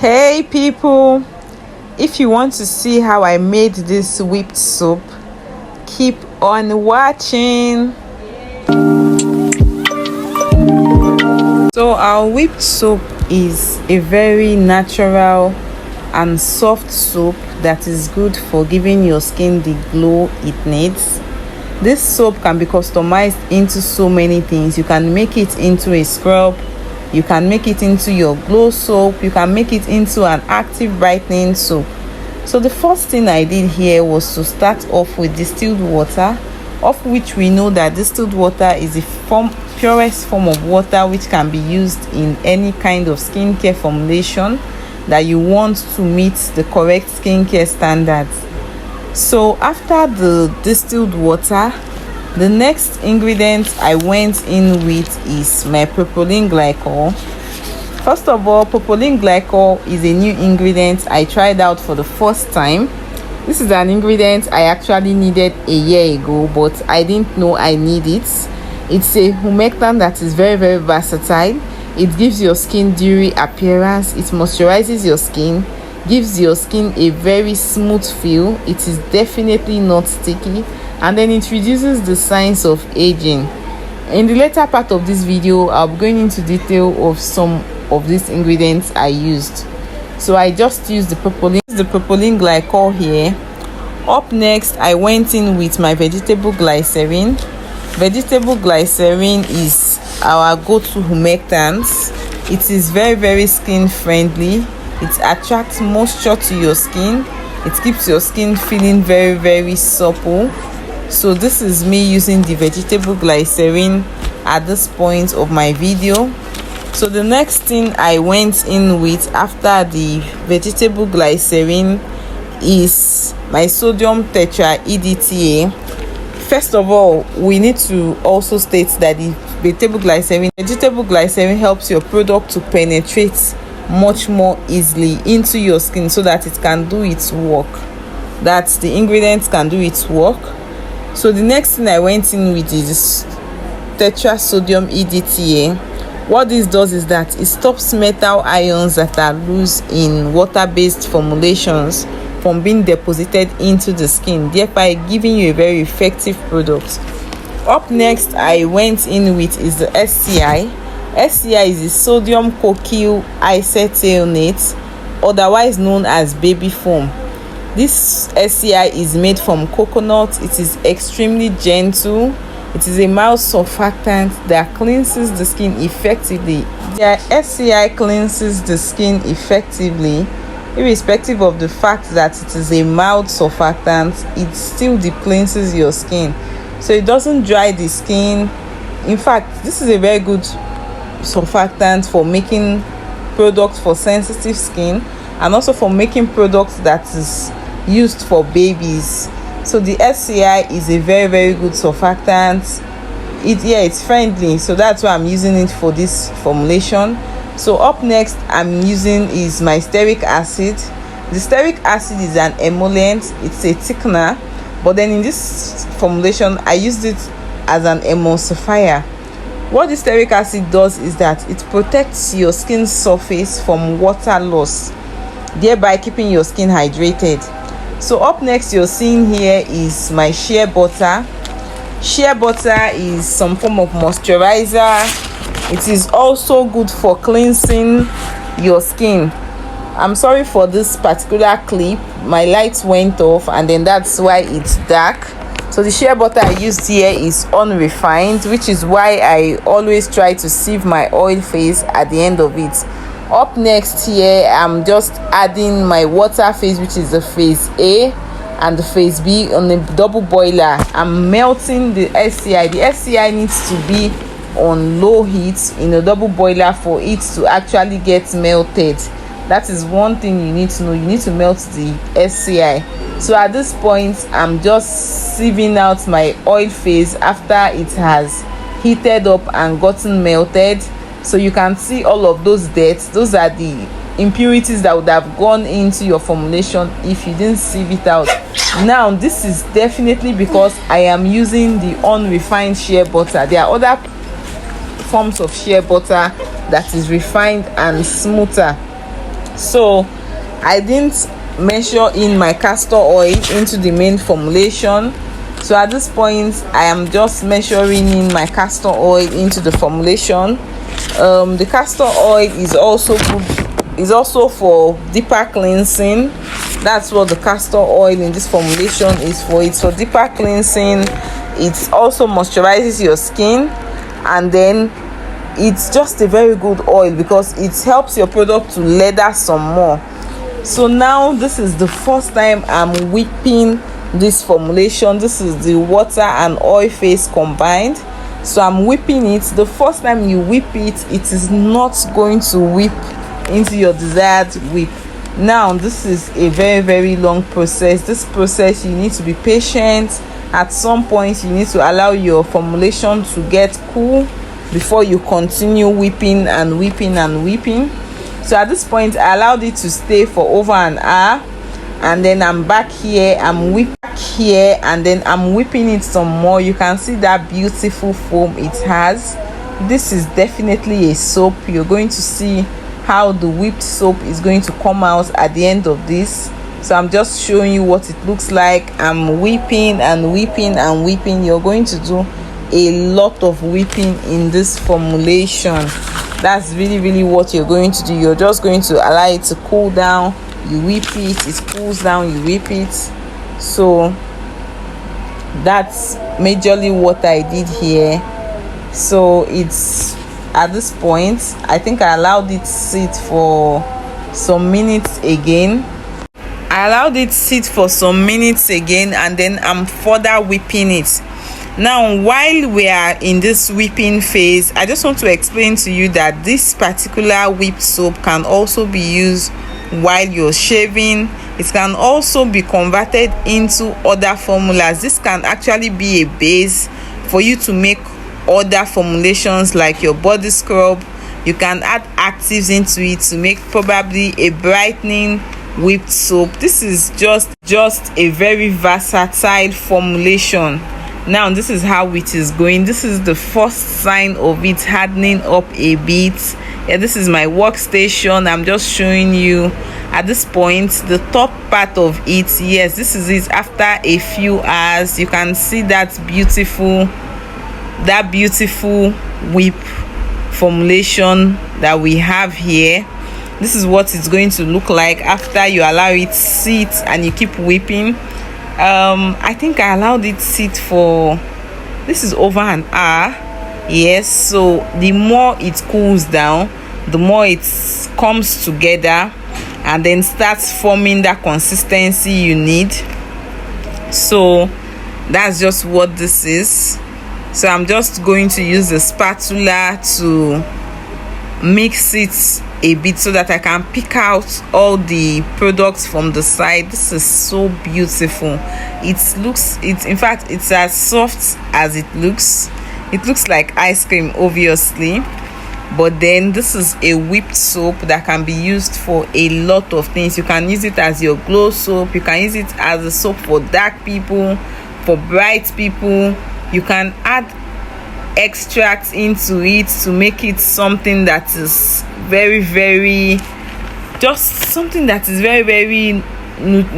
Hey people, if you want to see how I made this whipped soap, keep on watching. So our whipped soap is a very natural and soft soap that is good for giving your skin the glow it needs. This soap can be customized into so many things. You can make it into a scrub, you can make it into your glow soap, you can make it into an active brightening soap. So the first thing I did here was to start off with distilled water, of which we know that distilled water is the purest form of water which can be used in any kind of skincare formulation that you want to meet the correct skincare standards. So after the distilled water, the next ingredient I went in with is my propylene glycol. First of all, propylene glycol is a new ingredient I tried out for the first time. This is an ingredient I actually needed a year ago, but I didn't know I need it. It's a humectant that is very versatile. It gives your skin dewy appearance, it moisturizes your skin, gives your skin a very smooth feel. It is definitely not sticky, and then it reduces the signs of aging. In the later part of this video, I'll be going into detail of some of these ingredients I used. So I just used the propylene glycol here. Up next, I went in with my vegetable glycerin. Vegetable glycerin is our go-to humectant. It is very skin friendly. It attracts moisture to your skin. It keeps your skin feeling very supple. So this is me using the vegetable glycerin at this point of my video. So the next thing I went in with after the vegetable glycerin is my sodium tetra EDTA. First of all, we need to also state that the vegetable glycerin helps your product to penetrate much more easily into your skin so that it can do its work, that the ingredients can do its work. So the next thing I went in with is tetrasodium EDTA. What this does is that it stops metal ions that are loose in water-based formulations from being deposited into the skin, thereby giving you a very effective product. Up next I went in with is the SCI. SCI is the sodium cocyl isethionate, otherwise known as baby foam. This SCI is made from coconut. It is extremely gentle. It is a mild surfactant that cleanses the skin effectively. The SCI cleanses the skin effectively, irrespective of the fact that it is a mild surfactant. It still cleanses your skin, so it doesn't dry the skin. In fact, this is a very good surfactant for making products for sensitive skin, and also for making products that is used for babies. So the SCI is a very good surfactant. It's friendly, so that's why I'm using it for this formulation. So up next I'm using is my stearic acid. The stearic acid is an emollient, it's a thickener, but then in this formulation I used it as an emulsifier. What the stearic acid does is that it protects your skin surface from water loss, thereby keeping your skin hydrated. So up next you're seeing here is my shea butter. Shea butter is some form of moisturizer. It is also good for cleansing your skin. I'm sorry for this particular clip, my lights went off and then that's why it's dark. So the shea butter I used here is unrefined, which is why I always try to sieve my oil phase at the end of it. Up next here I'm just adding my water phase, which is the phase A, and the phase B on the double boiler. I'm melting the SCI. The SCI needs to be on low heat in a double boiler for it to actually get melted. That is one thing you need to know. You need to melt the SCI. So at this point I'm just sieving out my oil phase after it has heated up and gotten melted. So you can see all of those deaths. Those are the impurities that would have gone into your formulation if you didn't sieve it out. Now this is definitely because I am using the unrefined shea butter. There are other forms of shea butter that is refined and smoother. So I didn't measure in my castor oil into the main formulation. So at this point I am just measuring in my castor oil into the formulation. The castor oil is also good, is also for deeper cleansing. That's what the castor oil in this formulation is for. It's for deeper cleansing. It also moisturizes your skin, and then it's just a very good oil because it helps your product to lather some more. So now this is the first time I'm whipping this formulation. This is the water and oil phase combined, so I'm whipping it. The first time you whip it, it is not going to whip into your desired whip. Now this is a very long process. This process, you need to be patient. At some point you need to allow your formulation to get cool before you continue whipping and whipping and whipping. So at this point I allowed it to stay for over an hour, and then I'm back here, I'm whipping here, and then I'm whipping it some more. You can see that beautiful foam it has. This is definitely a soap. You're going to see how the whipped soap is going to come out at the end of this. So I'm just showing you what it looks like. I'm whipping and whipping and whipping. You're going to do a lot of whipping in this formulation. That's really what you're going to do. You're just going to allow it to cool down, you whip it, it cools down, you whip it. So that's majorly what I did here. So it's at this point, I think I allowed it sit for some minutes again. And then I'm further whipping it. Now while we are in this whipping phase, I just want to explain to you that this particular whipped soap can also be used while you're shaving. It can also be converted into other formulas. This can actually be a base for you to make other formulations like your body scrub. You can add actives into it to make probably a brightening whipped soap. This is just a very versatile formulation. Now this is how it is going. This is the first sign of it hardening up a bit. Yeah, this is my workstation. I'm just showing you at this point the top part of it. Yes, this is it after a few hours. You can see that beautiful whip formulation that we have here. This is what it's going to look like after you allow it sit and you keep whipping. I think I allowed it sit for, this is over an hour. Yes, so the more it cools down, the more it comes together and then starts forming that consistency you need. So that's just what this is. So I'm just going to use the spatula to mix it a bit so that I can pick out all the products from the side. This is so beautiful. In fact it's as soft as it looks. It looks like ice cream, obviously, but then this is a whipped soap that can be used for a lot of things. You can use it as your glow soap. You can use it as a soap for dark people, for bright people. You can add extracts into it to make it something that is very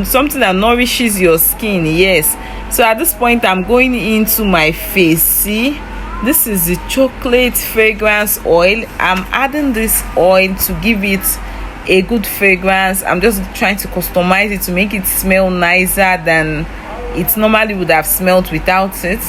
something that nourishes your skin. Yes, so at this point I'm going into my face. See, this is the chocolate fragrance oil. I'm adding this oil to give it a good fragrance. I'm just trying to customize it to make it smell nicer than it normally would have smelled without it.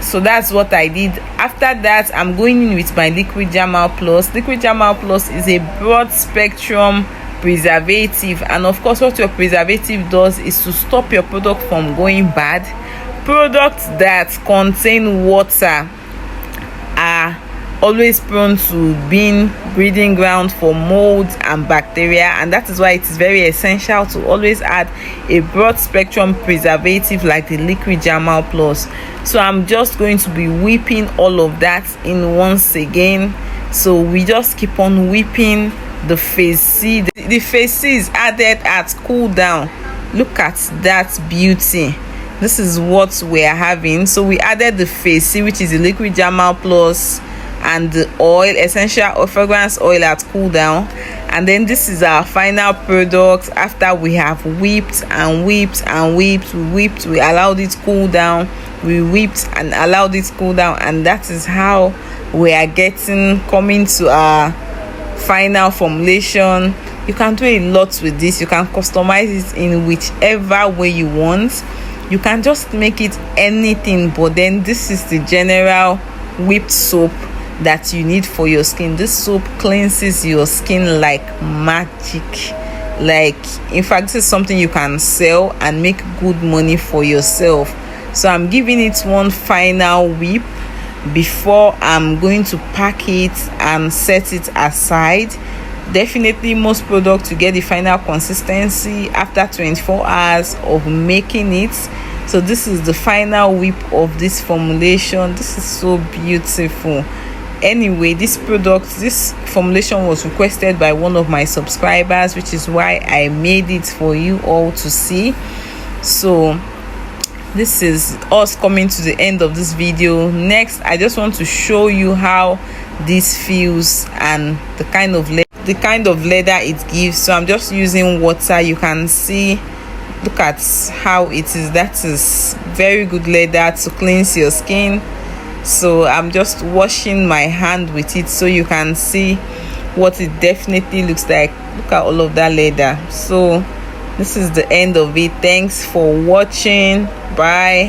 So that's what I did. After that, I'm going in with my liquid Jamal Plus. Liquid Jamal Plus is a broad spectrum preservative, and of course what your preservative does is to stop your product from going bad. Products that contain water are always prone to being breeding ground for mold and bacteria, and that is why it is very essential to always add a broad spectrum preservative like the liquid Jamal Plus. So I'm just going to be whipping all of that in once again. So we just keep on whipping the face C. The face C is added at cool down. Look at that beauty. This is what we are having. So we added the face C, which is the liquid Jamal Plus, and the oil, essential or fragrance oil at cool down, And then this is our final product. After we have whipped and whipped and whipped, we allowed it cool down, we whipped and allowed it cool down, and that is how we are coming to our final formulation. You can do a lot with this. You can customize it in whichever way you want. You can just make it anything, but then this is the general whipped soap that you need for your skin. This soap cleanses your skin like magic. Like, in fact, this is something you can sell and make good money for yourself. So I'm giving it one final whip before I'm going to pack it and set it aside. Definitely most products you get the final consistency after 24 hours of making it. So this is the final whip of this formulation. This is so beautiful. Anyway, this formulation was requested by one of my subscribers, which is why I made it for you all to see. So this is us coming to the end of this video. Next, I just want to show you how this feels and the kind of leather it gives. So I'm just using water. You can see, look at how it is. That is very good leather to cleanse your skin. So I'm just washing my hand with it so you can see what it definitely looks like. Look at all of that leather. So this is the end of it. Thanks for watching. Bye.